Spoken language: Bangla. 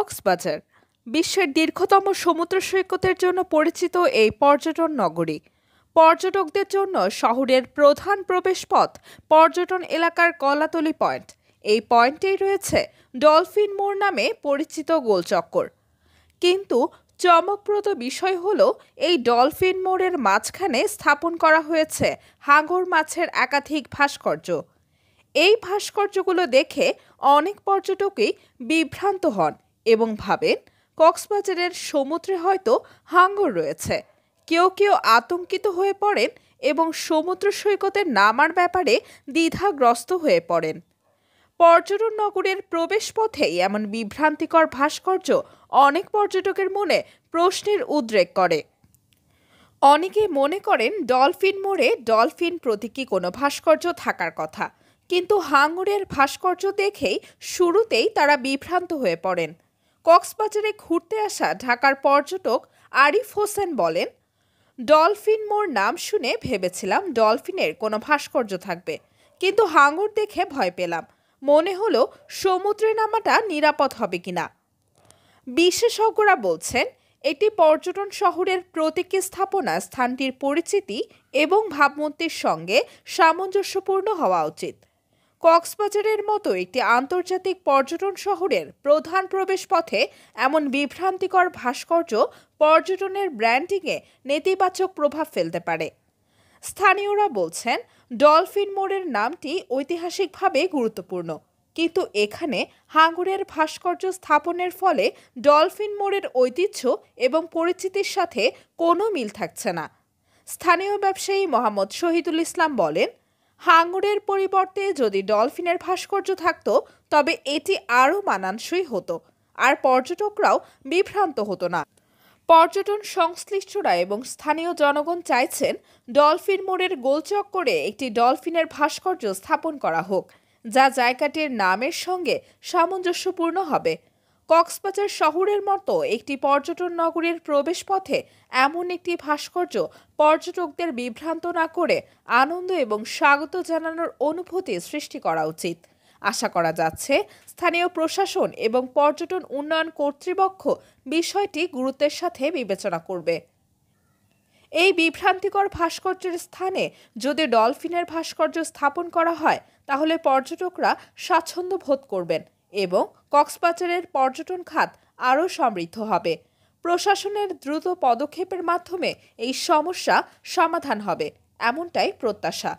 কক্সবাজার বিশ্বের দীর্ঘতম সমুদ্র সৈকতের জন্য পরিচিত এই পর্যটন নগরী। পর্যটকদের জন্য শহরের প্রধান প্রবেশপথ পর্যটন এলাকার কলাতলি পয়েন্ট। এই পয়েন্টেই রয়েছে ডলফিন মোড় নামে পরিচিত গোলচক্কর। কিন্তু চমকপ্রদ বিষয় হলো এই ডলফিন মোড়ের মাঝখানে স্থাপন করা হয়েছে হাঙর মাছের একাধিক ভাস্কর্য। এই ভাস্কর্যগুলো দেখে অনেক পর্যটকই বিভ্রান্ত হন এবং ভাবেন কক্সবাজারের সমুদ্রে হয়তো হাঙর রয়েছে। কেউ কেউ আতঙ্কিত হয়ে পড়েন এবং সমুদ্র সৈকতে নামার ব্যাপারে দ্বিধাগ্রস্ত হয়ে পড়েন। পর্যটন নগরের প্রবেশপথেই এমন বিভ্রান্তিকর ভাস্কর্য অনেক পর্যটকের মনে প্রশ্নের উদ্রেক করে। অনেকে মনে করেন ডলফিন মোড়ে ডলফিন প্রতীকী কোনো ভাস্কর্য থাকার কথা, কিন্তু হাঙরের ভাস্কর্য দেখেই শুরুতেই তারা বিভ্রান্ত হয়ে পড়েন। কক্সবাজারে ঘুরতে আসা ঢাকার পর্যটক আরিফ হোসেন বলেন, ডলফিন মোড় নাম শুনে ভেবেছিলাম ডলফিনের কোনো ভাস্কর্য থাকবে, কিন্তু হাঙর দেখে ভয় পেলাম। মনে হলো সমুদ্রে নামাটা নিরাপদ হবে কিনা। বিশেষজ্ঞরা বলছেন একটি পর্যটন শহরের প্রতীকী স্থাপনা স্থানটির পরিচিতি এবং ভাবমূর্তির সঙ্গে সামঞ্জস্যপূর্ণ হওয়া উচিত। কক্সবাজারের মতো একটি আন্তর্জাতিক পর্যটন শহরের প্রধান প্রবেশপথে এমন বিভ্রান্তিকর ভাস্কর্য পর্যটনের ব্র্যান্ডিংয়ে নেতিবাচক প্রভাব ফেলতে পারে। স্থানীয়রা বলছেন ডলফিন মোড়ের নামটি ঐতিহাসিকভাবে গুরুত্বপূর্ণ, কিন্তু এখানে হাঙরের ভাস্কর্য স্থাপনের ফলে ডলফিন মোড়ের ঐতিহ্য এবং পরিচিতির সাথে কোনো মিল থাকছে না। স্থানীয় ব্যবসায়ী মোহাম্মদ শহীদুল ইসলাম বলেন, হাঙরের পরিবর্তে যদি ডলফিনের ভাস্কর্য থাকতো তবে এটি আরও মানানসই হতো, আর পর্যটকরাও বিভ্রান্ত হতো না। পর্যটন সংশ্লিষ্টরা এবং স্থানীয় জনগণ চাইছেন ডলফিন মোড়ের গোলচক্করে একটি ডলফিনের ভাস্কর্য স্থাপন করা হোক, যা জায়গাটির নামের সঙ্গে সামঞ্জস্যপূর্ণ হবে। কক্সবাজার শহরের মতো একটি পর্যটন নগরীর প্রবেশপথে এমন একটি ভাস্কর্য পর্যটকদের বিভ্রান্ত না করে আনন্দ এবং স্বাগত জানানোর অনুভূতি সৃষ্টি করা উচিত। আশা করা যাচ্ছে স্থানীয় প্রশাসন এবং পর্যটন উন্নয়ন কর্তৃপক্ষ বিষয়টি গুরুত্বের সাথে বিবেচনা করবে। এই বিভ্রান্তিকর ভাস্কর্যের স্থানে যদি ডলফিনের ভাস্কর্য স্থাপন করা হয় তাহলে পর্যটকরা স্বাচ্ছন্দ্য বোধ করবেন এবং কক্সবাজারের পর্যটন খাত আরও সমৃদ্ধ হবে। প্রশাসনের দ্রুত পদক্ষেপের মাধ্যমে এই সমস্যা সমাধান হবে, এমনটাই প্রত্যাশা।